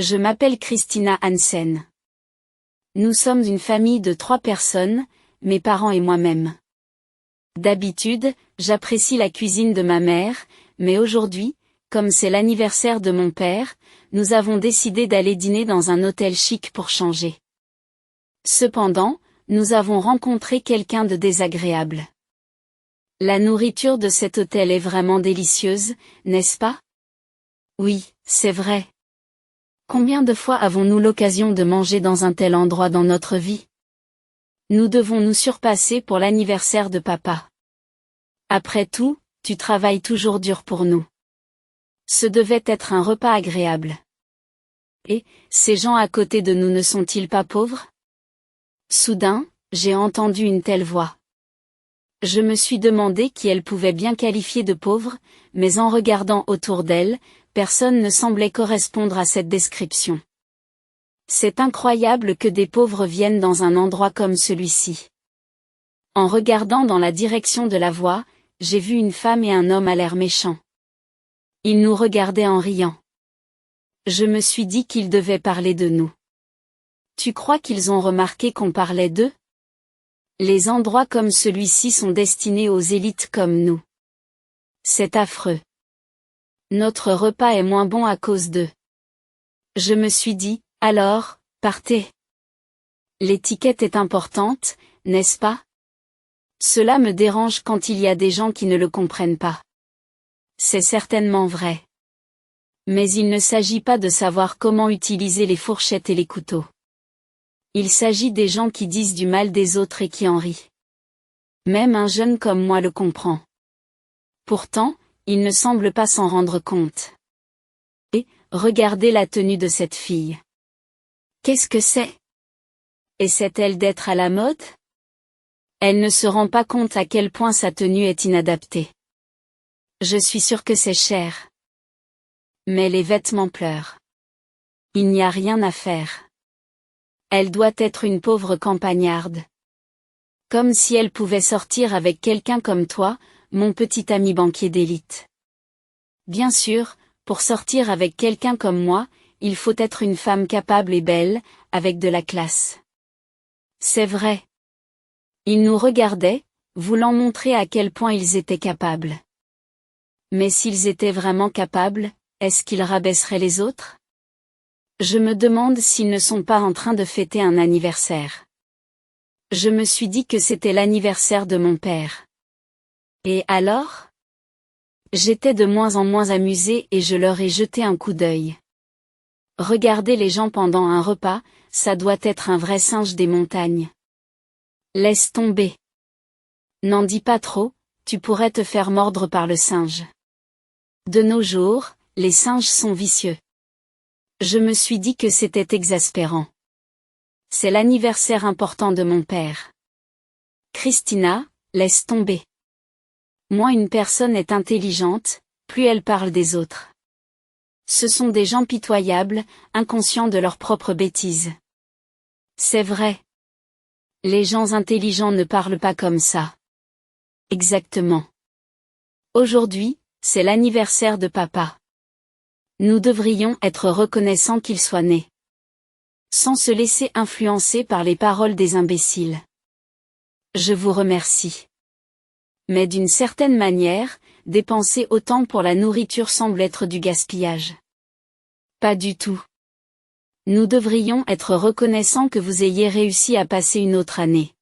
Je m'appelle Christina Hansen. Nous sommes une famille de 3 personnes, mes parents et moi-même. D'habitude, j'apprécie la cuisine de ma mère, mais aujourd'hui, comme c'est l'anniversaire de mon père, nous avons décidé d'aller dîner dans un hôtel chic pour changer. Cependant, nous avons rencontré quelqu'un de désagréable. La nourriture de cet hôtel est vraiment délicieuse, n'est-ce pas? Oui, c'est vrai. Combien de fois avons-nous l'occasion de manger dans un tel endroit dans notre vie? Nous devons nous surpasser pour l'anniversaire de papa. Après tout, tu travailles toujours dur pour nous. Ce devait être un repas agréable. Et, ces gens à côté de nous ne sont-ils pas pauvres? Soudain, j'ai entendu une telle voix. Je me suis demandé qui elle pouvait bien qualifier de pauvre, mais en regardant autour d'elle, personne ne semblait correspondre à cette description. C'est incroyable que des pauvres viennent dans un endroit comme celui-ci. En regardant dans la direction de la voix, j'ai vu une femme et un homme à l'air méchant. Ils nous regardaient en riant. Je me suis dit qu'ils devaient parler de nous. Tu crois qu'ils ont remarqué qu'on parlait d'eux? Les endroits comme celui-ci sont destinés aux élites comme nous. C'est affreux. Notre repas est moins bon à cause d'eux. Je me suis dit, alors, partez. L'étiquette est importante, n'est-ce pas? Cela me dérange quand il y a des gens qui ne le comprennent pas. C'est certainement vrai. Mais il ne s'agit pas de savoir comment utiliser les fourchettes et les couteaux. Il s'agit des gens qui disent du mal des autres et qui en rient. Même un jeune comme moi le comprend. Pourtant, il ne semble pas s'en rendre compte. Et, regardez la tenue de cette fille. Qu'est-ce que c'est? Essaie-t-elle d'être à la mode? Elle ne se rend pas compte à quel point sa tenue est inadaptée. Je suis sûre que c'est cher. Mais les vêtements pleurent. Il n'y a rien à faire. Elle doit être une pauvre campagnarde. Comme si elle pouvait sortir avec quelqu'un comme toi, mon petit ami banquier d'élite. Bien sûr, pour sortir avec quelqu'un comme moi, il faut être une femme capable et belle, avec de la classe. C'est vrai. Ils nous regardaient, voulant montrer à quel point ils étaient capables. Mais s'ils étaient vraiment capables, est-ce qu'ils rabaisseraient les autres? Je me demande s'ils ne sont pas en train de fêter un anniversaire. Je me suis dit que c'était l'anniversaire de mon père. Et alors? J'étais de moins en moins amusée et je leur ai jeté un coup d'œil. Regarder les gens pendant un repas, ça doit être un vrai singe des montagnes. Laisse tomber. N'en dis pas trop, tu pourrais te faire mordre par le singe. De nos jours, les singes sont vicieux. Je me suis dit que c'était exaspérant. C'est l'anniversaire important de mon père. Christina, laisse tomber. Moins une personne est intelligente, plus elle parle des autres. Ce sont des gens pitoyables, inconscients de leurs propres bêtises. C'est vrai. Les gens intelligents ne parlent pas comme ça. Exactement. Aujourd'hui, c'est l'anniversaire de papa. Nous devrions être reconnaissants qu'il soit né. Sans se laisser influencer par les paroles des imbéciles. Je vous remercie. Mais d'une certaine manière, dépenser autant pour la nourriture semble être du gaspillage. Pas du tout. Nous devrions être reconnaissants que vous ayez réussi à passer une autre année.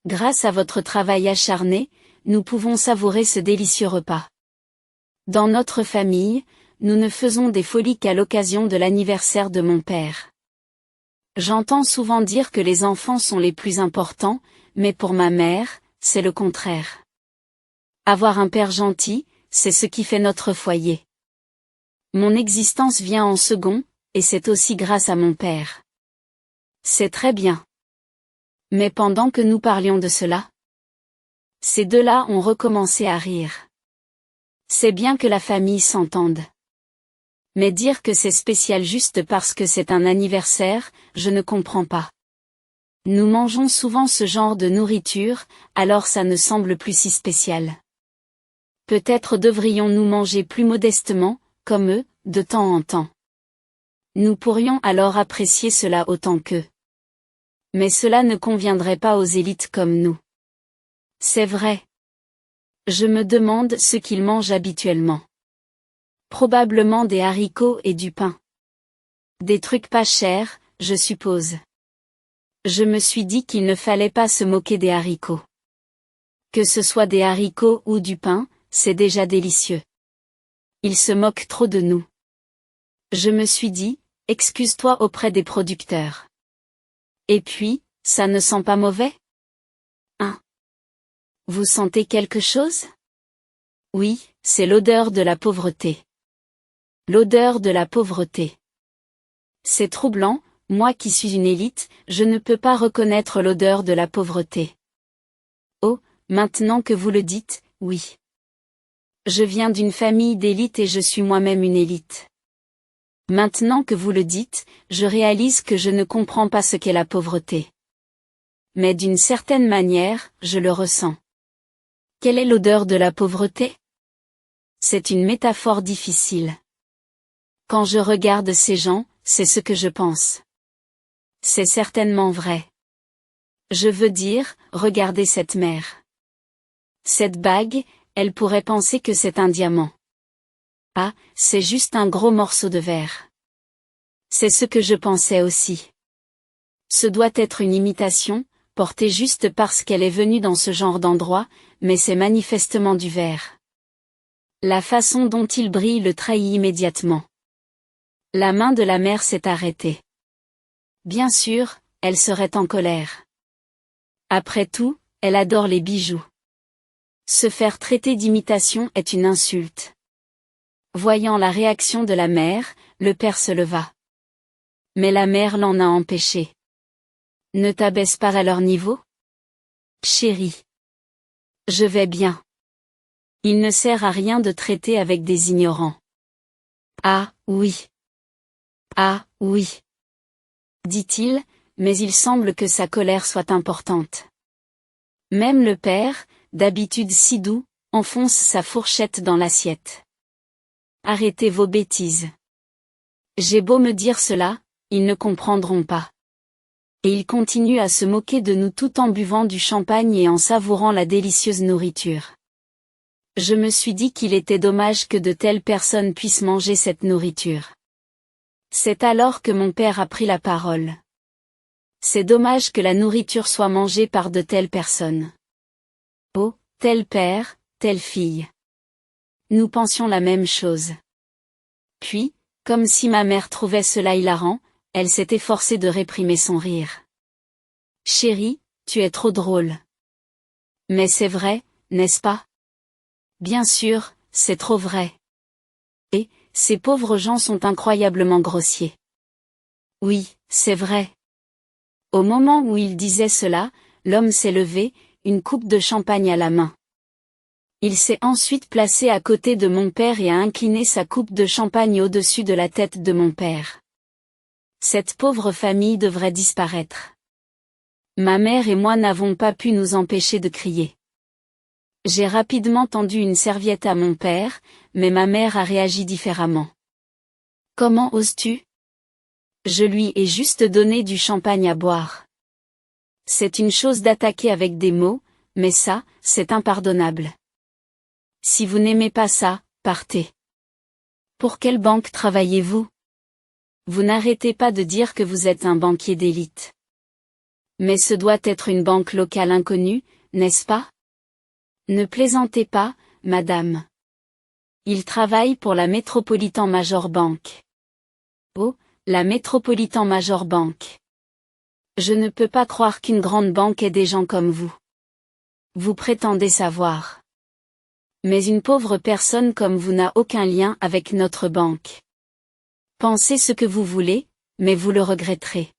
Grâce à votre travail acharné, nous pouvons savourer ce délicieux repas. Dans notre famille, nous ne faisons des folies qu'à l'occasion de l'anniversaire de mon père. J'entends souvent dire que les enfants sont les plus importants, mais pour ma mère, c'est le contraire. Avoir un père gentil, c'est ce qui fait notre foyer. Mon existence vient en second, et c'est aussi grâce à mon père. C'est très bien. Mais pendant que nous parlions de cela, ces deux-là ont recommencé à rire. C'est bien que la famille s'entende. Mais dire que c'est spécial juste parce que c'est un anniversaire, je ne comprends pas. Nous mangeons souvent ce genre de nourriture, alors ça ne semble plus si spécial. Peut-être devrions-nous manger plus modestement, comme eux, de temps en temps. Nous pourrions alors apprécier cela autant qu'eux. Mais cela ne conviendrait pas aux élites comme nous. C'est vrai. Je me demande ce qu'ils mangent habituellement. Probablement des haricots et du pain. Des trucs pas chers, je suppose. Je me suis dit qu'il ne fallait pas se moquer des haricots. Que ce soit des haricots ou du pain, c'est déjà délicieux. Ils se moquent trop de nous. Je me suis dit, excuse-toi auprès des producteurs. Et puis, ça ne sent pas mauvais? Hein? Vous sentez quelque chose? Oui, c'est l'odeur de la pauvreté. L'odeur de la pauvreté. C'est troublant, moi qui suis une élite, je ne peux pas reconnaître l'odeur de la pauvreté. Oh, maintenant que vous le dites, oui. Je viens d'une famille d'élite et je suis moi-même une élite. Maintenant que vous le dites, je réalise que je ne comprends pas ce qu'est la pauvreté. Mais d'une certaine manière, je le ressens. Quelle est l'odeur de la pauvreté? C'est une métaphore difficile. Quand je regarde ces gens, c'est ce que je pense. C'est certainement vrai. Je veux dire, regardez cette mère. Cette bague, elle pourrait penser que c'est un diamant. Ah, c'est juste un gros morceau de verre. C'est ce que je pensais aussi. Ce doit être une imitation, portée juste parce qu'elle est venue dans ce genre d'endroit, mais c'est manifestement du verre. La façon dont il brille le trahit immédiatement. La main de la mère s'est arrêtée. Bien sûr, elle serait en colère. Après tout, elle adore les bijoux. Se faire traiter d'imitation est une insulte. Voyant la réaction de la mère, le père se leva. Mais la mère l'en a empêché. Ne t'abaisse pas à leur niveau? Chérie. Je vais bien. Il ne sert à rien de traiter avec des ignorants. Ah, oui. Ah, oui. Dit-il, mais il semble que sa colère soit importante. Même le père, d'habitude si doux, enfonce sa fourchette dans l'assiette. Arrêtez vos bêtises. J'ai beau me dire cela, ils ne comprendront pas. Et il continue à se moquer de nous tout en buvant du champagne et en savourant la délicieuse nourriture. Je me suis dit qu'il était dommage que de telles personnes puissent manger cette nourriture. C'est alors que mon père a pris la parole. C'est dommage que la nourriture soit mangée par de telles personnes. Oh, tel père, telle fille. Nous pensions la même chose. Puis, comme si ma mère trouvait cela hilarant, elle s'est efforcée de réprimer son rire. Chérie, tu es trop drôle. Mais c'est vrai, n'est-ce pas? Bien sûr, c'est trop vrai. Et, ces pauvres gens sont incroyablement grossiers. Oui, c'est vrai. Au moment où il disait cela, l'homme s'est levé, une coupe de champagne à la main. Il s'est ensuite placé à côté de mon père et a incliné sa coupe de champagne au-dessus de la tête de mon père. Cette pauvre famille devrait disparaître. Ma mère et moi n'avons pas pu nous empêcher de crier. J'ai rapidement tendu une serviette à mon père, mais ma mère a réagi différemment. Comment oses-tu? Je lui ai juste donné du champagne à boire. C'est une chose d'attaquer avec des mots, mais ça, c'est impardonnable. Si vous n'aimez pas ça, partez. Pour quelle banque travaillez-vous? Vous n'arrêtez pas de dire que vous êtes un banquier d'élite. Mais ce doit être une banque locale inconnue, n'est-ce pas? Ne plaisantez pas, madame. Il travaille pour la Metropolitan Major Bank. Oh, la Metropolitan Major Bank. Je ne peux pas croire qu'une grande banque ait des gens comme vous. Vous prétendez savoir. Mais une pauvre personne comme vous n'a aucun lien avec notre banque. Pensez ce que vous voulez, mais vous le regretterez.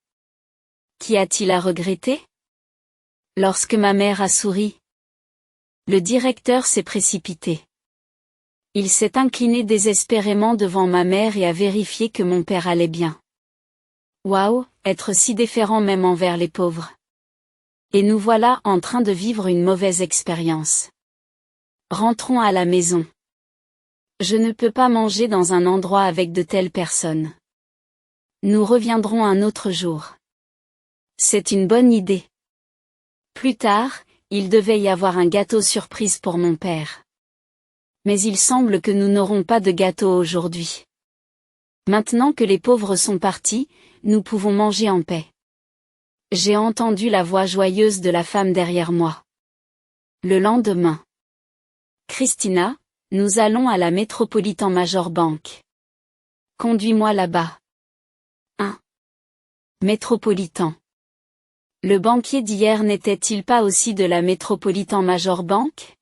Qu'y a-t-il à regretter? Lorsque ma mère a souri, le directeur s'est précipité. Il s'est incliné désespérément devant ma mère et a vérifié que mon père allait bien. Waouh, être si déférent même envers les pauvres. Et nous voilà en train de vivre une mauvaise expérience. Rentrons à la maison. Je ne peux pas manger dans un endroit avec de telles personnes. Nous reviendrons un autre jour. C'est une bonne idée. Plus tard, il devait y avoir un gâteau surprise pour mon père. Mais il semble que nous n'aurons pas de gâteau aujourd'hui. Maintenant que les pauvres sont partis, nous pouvons manger en paix. J'ai entendu la voix joyeuse de la femme derrière moi. Le lendemain. Christina, nous allons à la Metropolitan Major Bank. Conduis-moi là-bas. 1. Métropolitan. Le banquier d'hier n'était-il pas aussi de la Metropolitan Major Bank?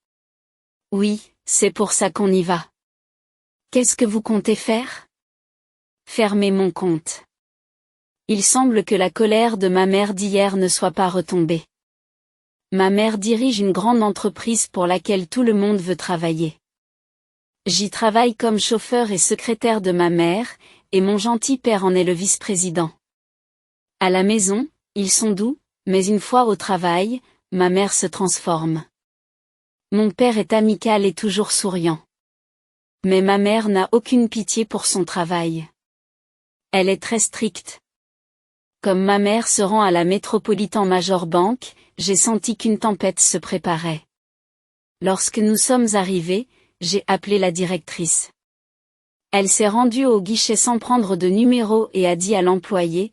Oui, c'est pour ça qu'on y va. Qu'est-ce que vous comptez faire? Fermer mon compte. Il semble que la colère de ma mère d'hier ne soit pas retombée. Ma mère dirige une grande entreprise pour laquelle tout le monde veut travailler. J'y travaille comme chauffeur et secrétaire de ma mère, et mon gentil père en est le vice-président. À la maison, ils sont doux, mais une fois au travail, ma mère se transforme. Mon père est amical et toujours souriant. Mais ma mère n'a aucune pitié pour son travail. Elle est très stricte. Comme ma mère se rend à la Metropolitan Major Bank, j'ai senti qu'une tempête se préparait. Lorsque nous sommes arrivés, j'ai appelé la directrice. Elle s'est rendue au guichet sans prendre de numéro et a dit à l'employé,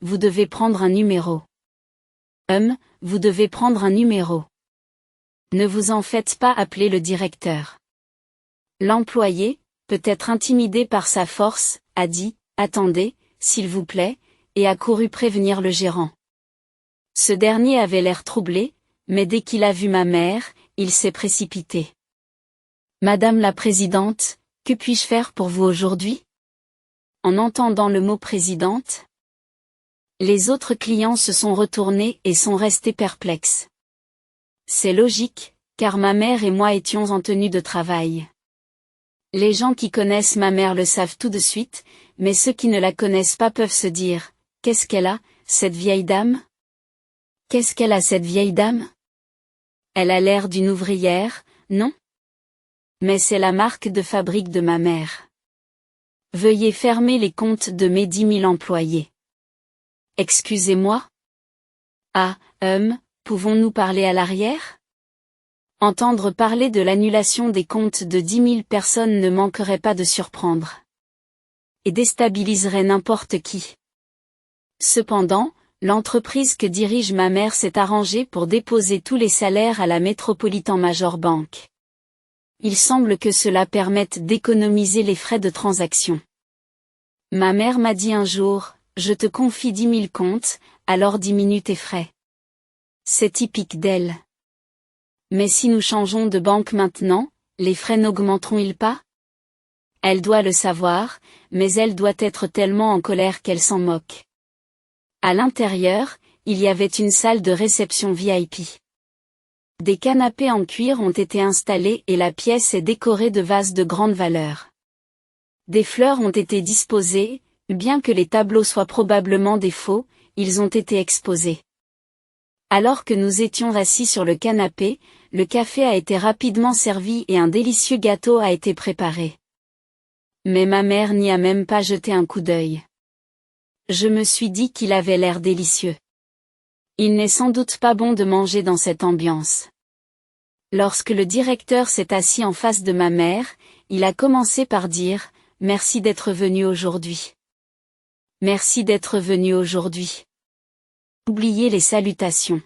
vous devez prendre un numéro. Vous devez prendre un numéro. Ne vous en faites pas appeler le directeur. L'employé, peut-être intimidé par sa force, a dit, attendez, s'il vous plaît, et a couru prévenir le gérant. Ce dernier avait l'air troublé, mais dès qu'il a vu ma mère, il s'est précipité. Madame la présidente, que puis-je faire pour vous aujourd'hui? En entendant le mot présidente, les autres clients se sont retournés et sont restés perplexes. C'est logique, car ma mère et moi étions en tenue de travail. Les gens qui connaissent ma mère le savent tout de suite, mais ceux qui ne la connaissent pas peuvent se dire, qu'est-ce qu'elle a, cette vieille dame? Qu'est-ce qu'elle a cette vieille dame? Elle a l'air d'une ouvrière, non? Mais c'est la marque de fabrique de ma mère. Veuillez fermer les comptes de mes 10 000 employés. Excusez-moi? Ah, pouvons-nous parler à l'arrière? Entendre parler de l'annulation des comptes de 10 000 personnes ne manquerait pas de surprendre. Et déstabiliserait n'importe qui. Cependant, l'entreprise que dirige ma mère s'est arrangée pour déposer tous les salaires à la Metropolitan Major Bank. Il semble que cela permette d'économiser les frais de transaction. Ma mère m'a dit un jour, je te confie 10 000 comptes, alors diminue tes frais. C'est typique d'elle. Mais si nous changeons de banque maintenant, les frais n'augmenteront-ils pas? Elle doit le savoir, mais elle doit être tellement en colère qu'elle s'en moque. À l'intérieur, il y avait une salle de réception VIP. Des canapés en cuir ont été installés et la pièce est décorée de vases de grande valeur. Des fleurs ont été disposées, bien que les tableaux soient probablement des faux, ils ont été exposés. Alors que nous étions assis sur le canapé, le café a été rapidement servi et un délicieux gâteau a été préparé. Mais ma mère n'y a même pas jeté un coup d'œil. Je me suis dit qu'il avait l'air délicieux. Il n'est sans doute pas bon de manger dans cette ambiance. Lorsque le directeur s'est assis en face de ma mère, il a commencé par dire « Merci d'être venu aujourd'hui. Merci d'être venu aujourd'hui. » Oubliez les salutations.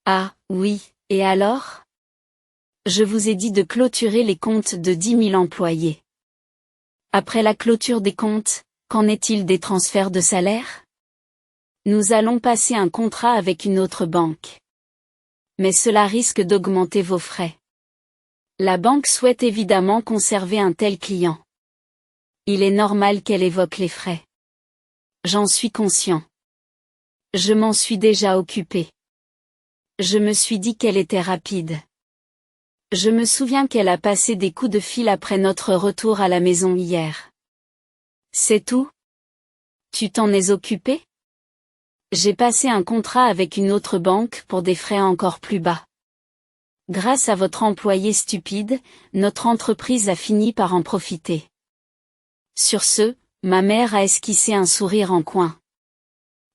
Ah, oui, et alors? Je vous ai dit de clôturer les comptes de 10 000 employés. Après la clôture des comptes, qu'en est-il des transferts de salaire? Nous allons passer un contrat avec une autre banque. Mais cela risque d'augmenter vos frais. La banque souhaite évidemment conserver un tel client. Il est normal qu'elle évoque les frais. J'en suis conscient. Je m'en suis déjà occupé. Je me suis dit qu'elle était rapide. Je me souviens qu'elle a passé des coups de fil après notre retour à la maison hier. C'est tout? Tu t'en es occupé? J'ai passé un contrat avec une autre banque pour des frais encore plus bas. Grâce à votre employé stupide, notre entreprise a fini par en profiter. Sur ce, Ma mère a esquissé un sourire en coin.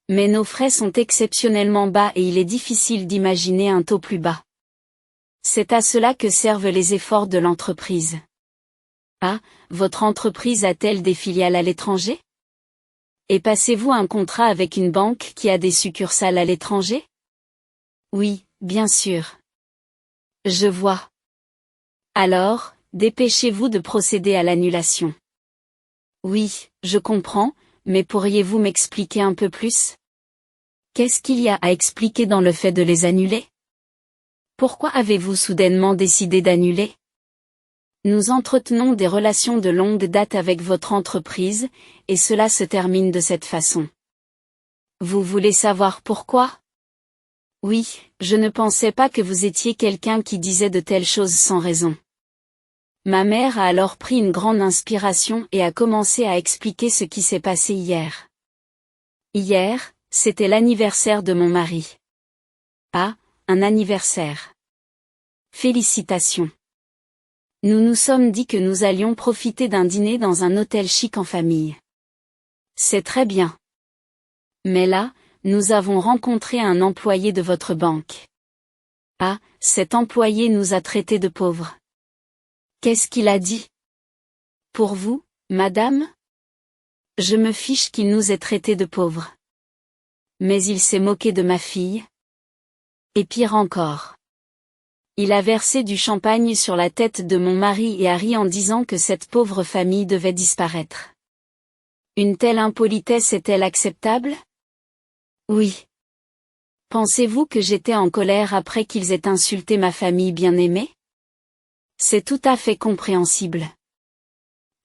Mais nos frais sont exceptionnellement bas et il est difficile d'imaginer un taux plus bas. C'est à cela que servent les efforts de l'entreprise. Ah, votre entreprise a-t-elle des filiales à l'étranger? Et passez-vous un contrat avec une banque qui a des succursales à l'étranger? Oui, bien sûr. Je vois. Alors, dépêchez-vous de procéder à l'annulation. Oui, je comprends, mais pourriez-vous m'expliquer un peu plus? Qu'est-ce qu'il y a à expliquer dans le fait de les annuler? Pourquoi avez-vous soudainement décidé d'annuler? Nous entretenons des relations de longue date avec votre entreprise, et cela se termine de cette façon. Vous voulez savoir pourquoi? Oui, je ne pensais pas que vous étiez quelqu'un qui disait de telles choses sans raison. Ma mère a alors pris une grande inspiration et a commencé à expliquer ce qui s'est passé hier. Hier, c'était l'anniversaire de mon mari. Ah, un anniversaire. Félicitations. Nous nous sommes dit que nous allions profiter d'un dîner dans un hôtel chic en famille. C'est très bien. Mais là, nous avons rencontré un employé de votre banque. Ah, cet employé nous a traités de pauvres. Qu'est-ce qu'il a dit? Pour vous, madame? Je me fiche qu'il nous ait traités de pauvres. Mais il s'est moqué de ma fille. Et pire encore. Il a versé du champagne sur la tête de mon mari et a ri en disant que cette pauvre famille devait disparaître. Une telle impolitesse est-elle acceptable? Oui. Pensez-vous que j'étais en colère après qu'ils aient insulté ma famille bien-aimée? C'est tout à fait compréhensible.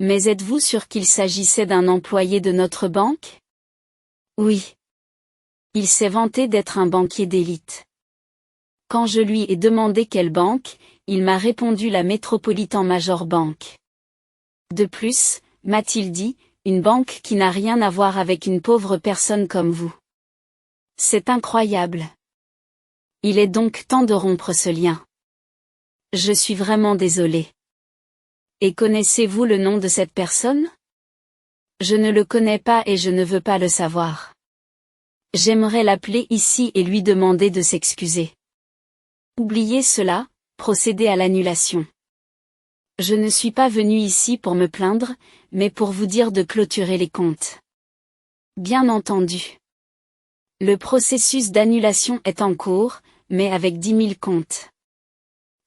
Mais êtes-vous sûr qu'il s'agissait d'un employé de notre banque? Oui. Il s'est vanté d'être un banquier d'élite. Quand je lui ai demandé quelle banque, il m'a répondu la Metropolitan Major Bank. De plus, m'a-t-il dit, une banque qui n'a rien à voir avec une pauvre personne comme vous. C'est incroyable. Il est donc temps de rompre ce lien. Je suis vraiment désolé. Et connaissez-vous le nom de cette personne? Je ne le connais pas et je ne veux pas le savoir. J'aimerais l'appeler ici et lui demander de s'excuser. Oubliez cela, procédez à l'annulation. Je ne suis pas venu ici pour me plaindre, mais pour vous dire de clôturer les comptes. Bien entendu. Le processus d'annulation est en cours, mais avec 10 000 comptes.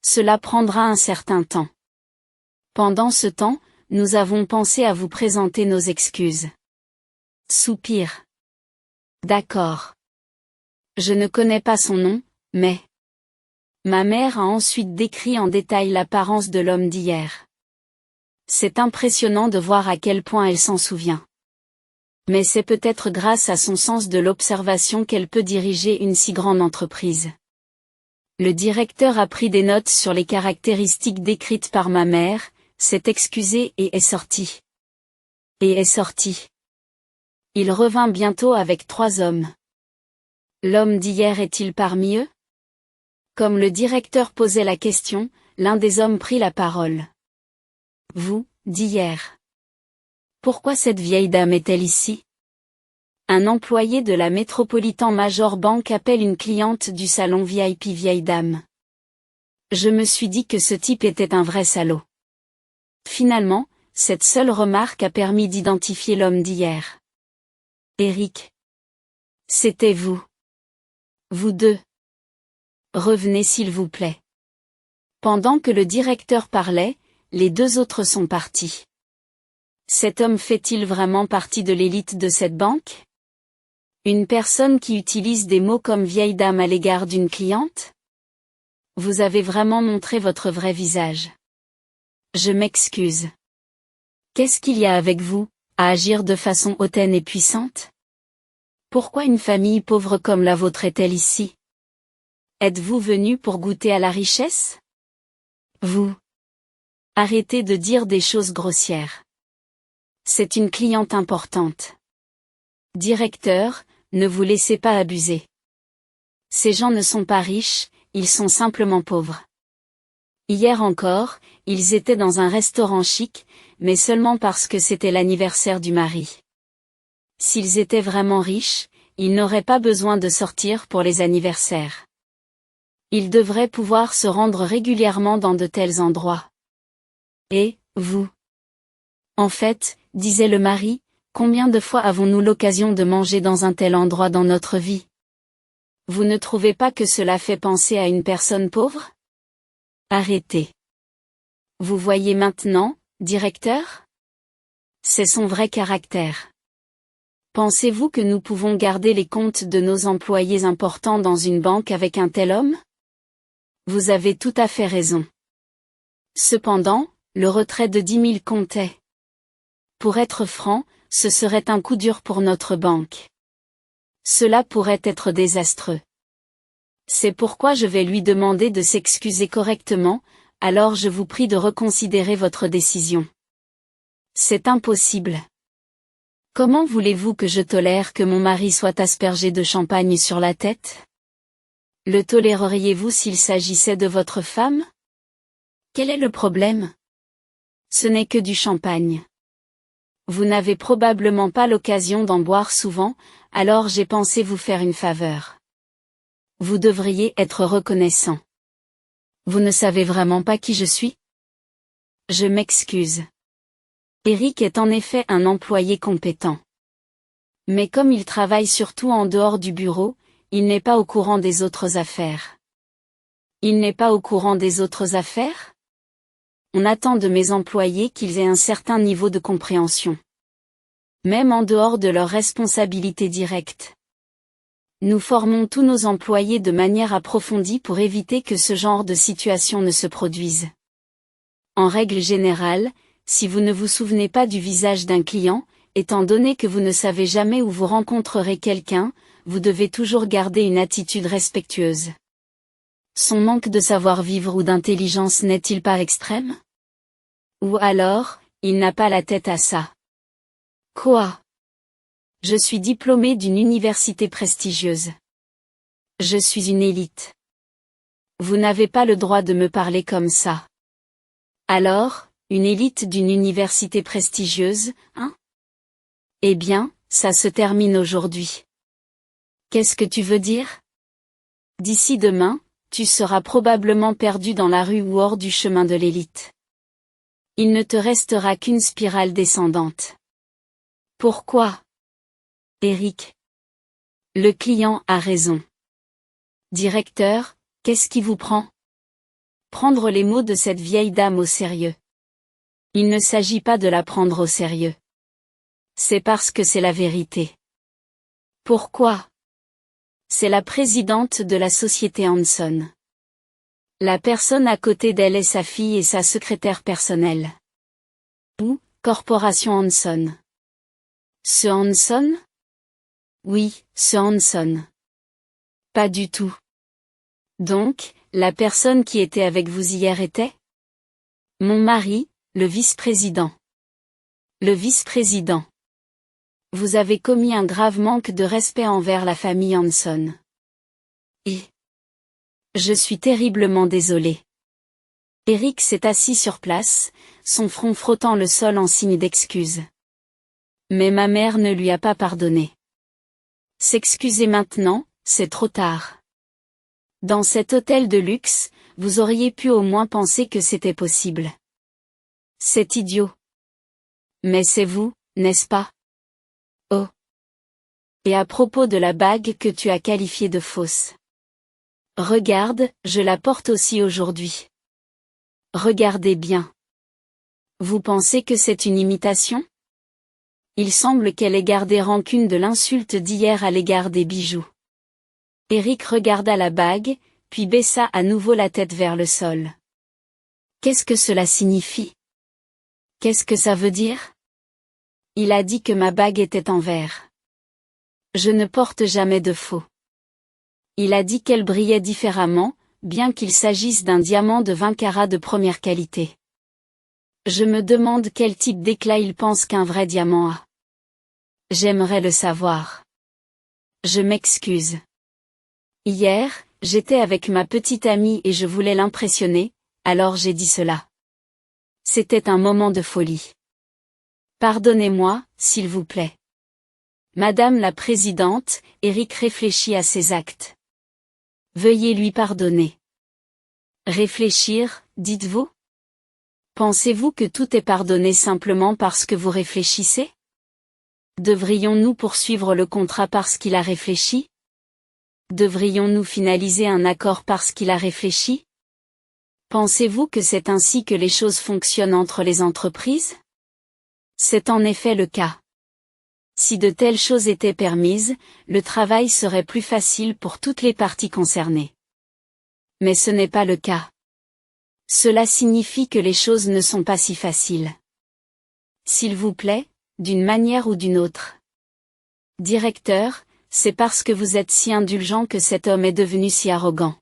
Cela prendra un certain temps. Pendant ce temps, nous avons pensé à vous présenter nos excuses. Soupir. D'accord. Je ne connais pas son nom, mais... Ma mère a ensuite décrit en détail l'apparence de l'homme d'hier. C'est impressionnant de voir à quel point elle s'en souvient. Mais c'est peut-être grâce à son sens de l'observation qu'elle peut diriger une si grande entreprise. Le directeur a pris des notes sur les caractéristiques décrites par ma mère, s'est excusé et est sorti. Il revint bientôt avec 3 hommes. L'homme d'hier est-il parmi eux? Comme le directeur posait la question, l'un des hommes prit la parole. Vous, d'hier. Pourquoi cette vieille dame est-elle ici? Un employé de la Metropolitan Major Bank appelle une cliente du salon VIP vieille dame. Je me suis dit que ce type était un vrai salaud. Finalement, cette seule remarque a permis d'identifier l'homme d'hier. Eric. C'était vous. Vous deux. Revenez s'il vous plaît. Pendant que le directeur parlait, les 2 autres sont partis. Cet homme fait-il vraiment partie de l'élite de cette banque? Une personne qui utilise des mots comme vieille dame à l'égard d'une cliente? Vous avez vraiment montré votre vrai visage. Je m'excuse. Qu'est-ce qu'il y a avec vous, à agir de façon hautaine et puissante? Pourquoi une famille pauvre comme la vôtre est-elle ici? Êtes-vous venu pour goûter à la richesse? Vous. Arrêtez de dire des choses grossières. C'est une cliente importante. Directeur, ne vous laissez pas abuser. Ces gens ne sont pas riches, ils sont simplement pauvres. Hier encore, ils étaient dans un restaurant chic, mais seulement parce que c'était l'anniversaire du mari. S'ils étaient vraiment riches, ils n'auraient pas besoin de sortir pour les anniversaires. Ils devraient pouvoir se rendre régulièrement dans de tels endroits. Et, vous? En fait, disait le mari, combien de fois avons-nous l'occasion de manger dans un tel endroit dans notre vie? Vous ne trouvez pas que cela fait penser à une personne pauvre? Arrêtez. Vous voyez maintenant, directeur? C'est son vrai caractère. Pensez-vous que nous pouvons garder les comptes de nos employés importants dans une banque avec un tel homme? Vous avez tout à fait raison. Cependant, le retrait de 10 000 comptait. Pour être franc, ce serait un coup dur pour notre banque. Cela pourrait être désastreux. C'est pourquoi je vais lui demander de s'excuser correctement, alors je vous prie de reconsidérer votre décision. C'est impossible. Comment voulez-vous que je tolère que mon mari soit aspergé de champagne sur la tête? Le toléreriez-vous s'il s'agissait de votre femme? Quel est le problème? Ce n'est que du champagne. Vous n'avez probablement pas l'occasion d'en boire souvent, alors j'ai pensé vous faire une faveur. Vous devriez être reconnaissant. Vous ne savez vraiment pas qui je suis? Je m'excuse. Eric est en effet un employé compétent. Mais comme il travaille surtout en dehors du bureau, il n'est pas au courant des autres affaires. Il n'est pas au courant des autres affaires? On attend de mes employés qu'ils aient un certain niveau de compréhension. Même en dehors de leurs responsabilités directes. Nous formons tous nos employés de manière approfondie pour éviter que ce genre de situation ne se produise. En règle générale, si vous ne vous souvenez pas du visage d'un client, étant donné que vous ne savez jamais où vous rencontrerez quelqu'un, vous devez toujours garder une attitude respectueuse. Son manque de savoir-vivre ou d'intelligence n'est-il pas extrême? Ou alors, il n'a pas la tête à ça. Quoi? Je suis diplômée d'une université prestigieuse. Je suis une élite. Vous n'avez pas le droit de me parler comme ça. Alors, une élite d'une université prestigieuse, hein? Eh bien, ça se termine aujourd'hui. Qu'est-ce que tu veux dire? D'ici demain, tu seras probablement perdu dans la rue ou hors du chemin de l'élite. Il ne te restera qu'une spirale descendante. Pourquoi? Eric. Le client a raison. Directeur, qu'est-ce qui vous prend? Prendre les mots de cette vieille dame au sérieux. Il ne s'agit pas de la prendre au sérieux. C'est parce que c'est la vérité. Pourquoi? C'est la présidente de la société Hanson. La personne à côté d'elle est sa fille et sa secrétaire personnelle. Ou, Corporation Hanson. Ce Hanson? Oui, ce Hanson. Pas du tout. Donc, la personne qui était avec vous hier était? Mon mari, le vice-président. Le vice-président. Vous avez commis un grave manque de respect envers la famille Hanson. Et je suis terriblement désolé. Eric s'est assis sur place, son front frottant le sol en signe d'excuse. Mais ma mère ne lui a pas pardonné. S'excuser maintenant, c'est trop tard. Dans cet hôtel de luxe, vous auriez pu au moins penser que c'était possible. C'est idiot. Mais c'est vous, n'est-ce pas? Oh. Et à propos de la bague que tu as qualifiée de fausse. Regarde, je la porte aussi aujourd'hui. Regardez bien. Vous pensez que c'est une imitation? Il semble qu'elle ait gardé rancune de l'insulte d'hier à l'égard des bijoux. Eric regarda la bague, puis baissa à nouveau la tête vers le sol. Qu'est-ce que cela signifie? Qu'est-ce que ça veut dire? Il a dit que ma bague était en verre. Je ne porte jamais de faux. Il a dit qu'elle brillait différemment, bien qu'il s'agisse d'un diamant de 20 carats de première qualité. Je me demande quel type d'éclat il pense qu'un vrai diamant a. J'aimerais le savoir. Je m'excuse. Hier, j'étais avec ma petite amie et je voulais l'impressionner, alors j'ai dit cela. C'était un moment de folie. Pardonnez-moi, s'il vous plaît. Madame la présidente, Eric réfléchit à ses actes. Veuillez lui pardonner. Réfléchir, dites-vous? Pensez-vous que tout est pardonné simplement parce que vous réfléchissez? Devrions-nous poursuivre le contrat parce qu'il a réfléchi? Devrions-nous finaliser un accord parce qu'il a réfléchi? Pensez-vous que c'est ainsi que les choses fonctionnent entre les entreprises? C'est en effet le cas. Si de telles choses étaient permises, le travail serait plus facile pour toutes les parties concernées. Mais ce n'est pas le cas. Cela signifie que les choses ne sont pas si faciles. S'il vous plaît, d'une manière ou d'une autre. Directeur, c'est parce que vous êtes si indulgent que cet homme est devenu si arrogant.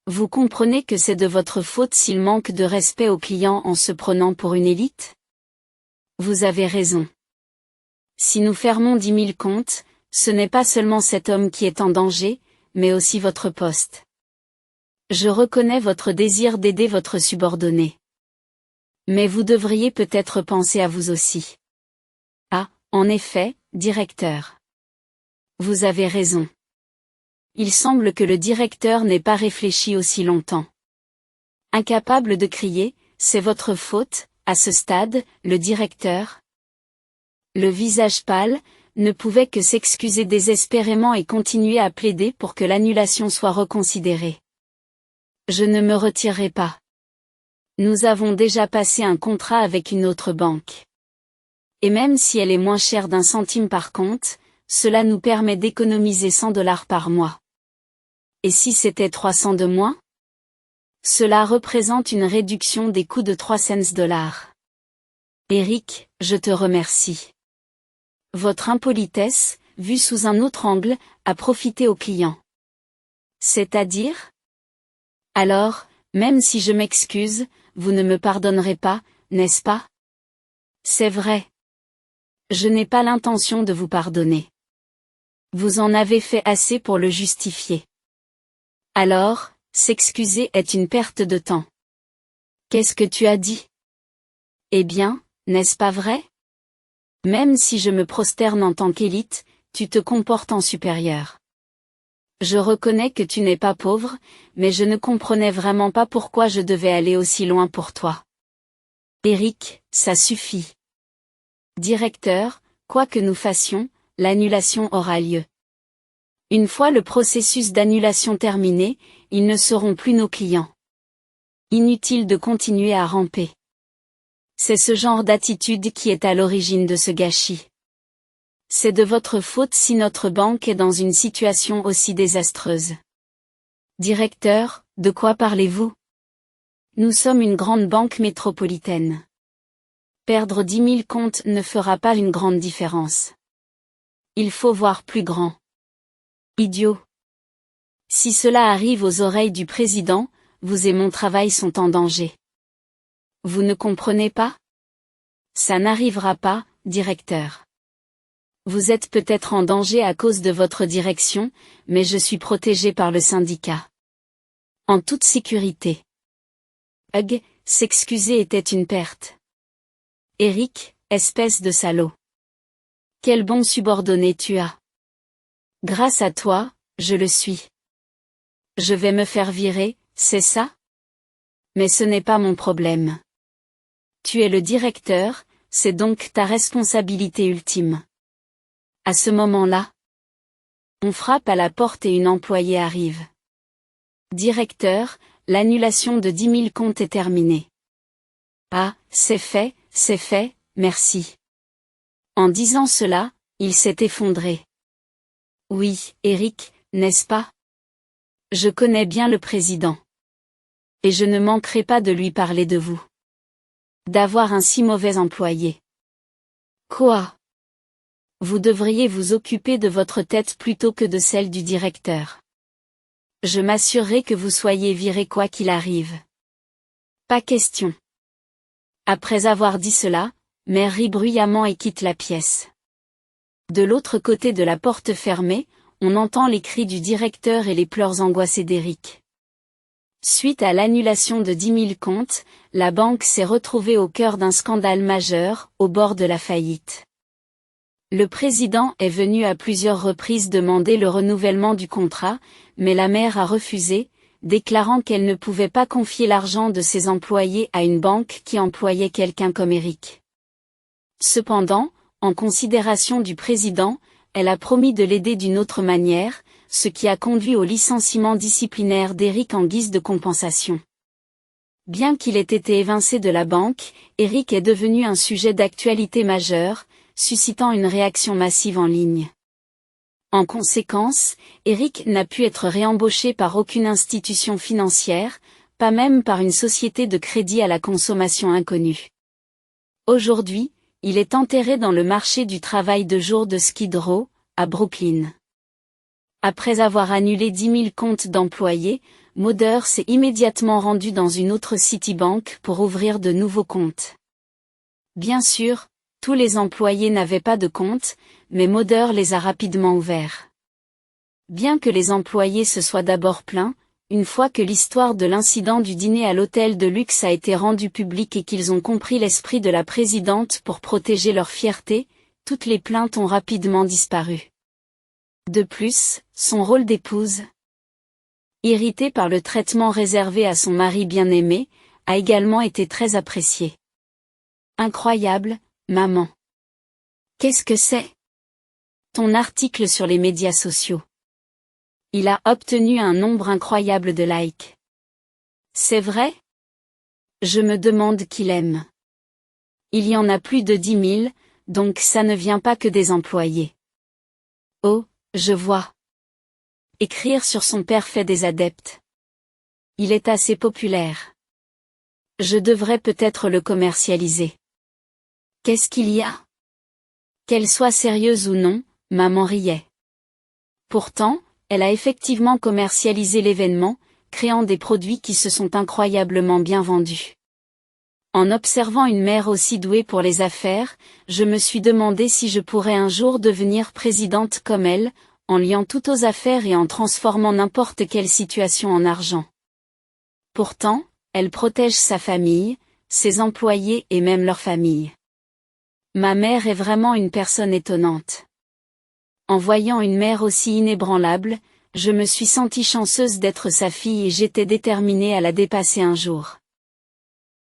Vous comprenez que c'est de votre faute s'il manque de respect aux clients en se prenant pour une élite? Vous avez raison. Si nous fermons 10 000 comptes, ce n'est pas seulement cet homme qui est en danger, mais aussi votre poste. Je reconnais votre désir d'aider votre subordonné. Mais vous devriez peut-être penser à vous aussi. Ah, en effet, directeur. Vous avez raison. Il semble que le directeur n'ait pas réfléchi aussi longtemps. Incapable de crier, c'est votre faute, à ce stade, le directeur. Le visage pâle, ne pouvait que s'excuser désespérément et continuer à plaider pour que l'annulation soit reconsidérée. Je ne me retirerai pas. Nous avons déjà passé un contrat avec une autre banque. Et même si elle est moins chère d'1 centime par compte, cela nous permet d'économiser $100 par mois. Et si c'était 300 de moins? Cela représente une réduction des coûts de 3 cents. Eric, je te remercie. Votre impolitesse, vue sous un autre angle, a profité aux clients. C'est-à-dire? Alors, même si je m'excuse, vous ne me pardonnerez pas, n'est-ce pas? C'est vrai. Je n'ai pas l'intention de vous pardonner. Vous en avez fait assez pour le justifier. Alors, s'excuser est une perte de temps. Qu'est-ce que tu as dit? Eh bien, n'est-ce pas vrai? Même si je me prosterne en tant qu'élite, tu te comportes en supérieur. Je reconnais que tu n'es pas pauvre, mais je ne comprenais vraiment pas pourquoi je devais aller aussi loin pour toi. Eric, ça suffit. Directeur, quoi que nous fassions, l'annulation aura lieu. Une fois le processus d'annulation terminé, ils ne seront plus nos clients. Inutile de continuer à ramper. C'est ce genre d'attitude qui est à l'origine de ce gâchis. C'est de votre faute si notre banque est dans une situation aussi désastreuse. Directeur, de quoi parlez-vous? Nous sommes une grande banque métropolitaine. Perdre 10 000 comptes ne fera pas une grande différence. Il faut voir plus grand. Idiot. Si cela arrive aux oreilles du président, vous et mon travail sont en danger. Vous ne comprenez pas? Ça n'arrivera pas, directeur. Vous êtes peut-être en danger à cause de votre direction, mais je suis protégé par le syndicat. En toute sécurité. Hug, s'excuser était une perte. Eric, espèce de salaud. Quel bon subordonné tu as. Grâce à toi, je le suis. Je vais me faire virer, c'est ça? Mais ce n'est pas mon problème. Tu es le directeur, c'est donc ta responsabilité ultime. À ce moment-là, on frappe à la porte et une employée arrive. Directeur, l'annulation de 10 000 comptes est terminée. Ah, c'est fait, merci. En disant cela, il s'est effondré. Oui, Eric, n'est-ce pas? Je connais bien le président. Et je ne manquerai pas de lui parler de vous. D'avoir un si mauvais employé. Quoi? Vous devriez vous occuper de votre tête plutôt que de celle du directeur. Je m'assurerai que vous soyez viré quoi qu'il arrive. Pas question. Après avoir dit cela, Mère rit bruyamment et quitte la pièce. De l'autre côté de la porte fermée, on entend les cris du directeur et les pleurs angoissés d'Eric. Suite à l'annulation de 10 000 comptes, la banque s'est retrouvée au cœur d'un scandale majeur, au bord de la faillite. Le président est venu à plusieurs reprises demander le renouvellement du contrat, mais la mère a refusé, déclarant qu'elle ne pouvait pas confier l'argent de ses employés à une banque qui employait quelqu'un comme Eric. Cependant, en considération du président, elle a promis de l'aider d'une autre manière, ce qui a conduit au licenciement disciplinaire d'Eric en guise de compensation. Bien qu'il ait été évincé de la banque, Eric est devenu un sujet d'actualité majeur, suscitant une réaction massive en ligne. En conséquence, Eric n'a pu être réembauché par aucune institution financière, pas même par une société de crédit à la consommation inconnue. Aujourd'hui, il est enterré dans le marché du travail de jour de Skid Row, à Brooklyn. Après avoir annulé 10 000 comptes d'employés, Moder s'est immédiatement rendu dans une autre Citibank pour ouvrir de nouveaux comptes. Bien sûr, tous les employés n'avaient pas de compte, mais Moder les a rapidement ouverts. Bien que les employés se soient d'abord plaints, une fois que l'histoire de l'incident du dîner à l'hôtel de luxe a été rendue publique et qu'ils ont compris l'esprit de la présidente pour protéger leur fierté, toutes les plaintes ont rapidement disparu. De plus, son rôle d'épouse, irritée par le traitement réservé à son mari bien-aimé, a également été très apprécié. Incroyable, maman. Qu'est-ce que c'est? Ton article sur les médias sociaux. Il a obtenu un nombre incroyable de likes. C'est vrai? Je me demande qui l'aime. Il y en a plus de 10 000, donc ça ne vient pas que des employés. Oh, je vois. Écrire sur son père fait des adeptes. Il est assez populaire. Je devrais peut-être le commercialiser. Qu'est-ce qu'il y a? Qu'elle soit sérieuse ou non, maman riait. Pourtant, elle a effectivement commercialisé l'événement, créant des produits qui se sont incroyablement bien vendus. En observant une mère aussi douée pour les affaires, je me suis demandé si je pourrais un jour devenir présidente comme elle, en liant tout aux affaires et en transformant n'importe quelle situation en argent. Pourtant, elle protège sa famille, ses employés et même leur famille. Ma mère est vraiment une personne étonnante. En voyant une mère aussi inébranlable, je me suis sentie chanceuse d'être sa fille et j'étais déterminée à la dépasser un jour.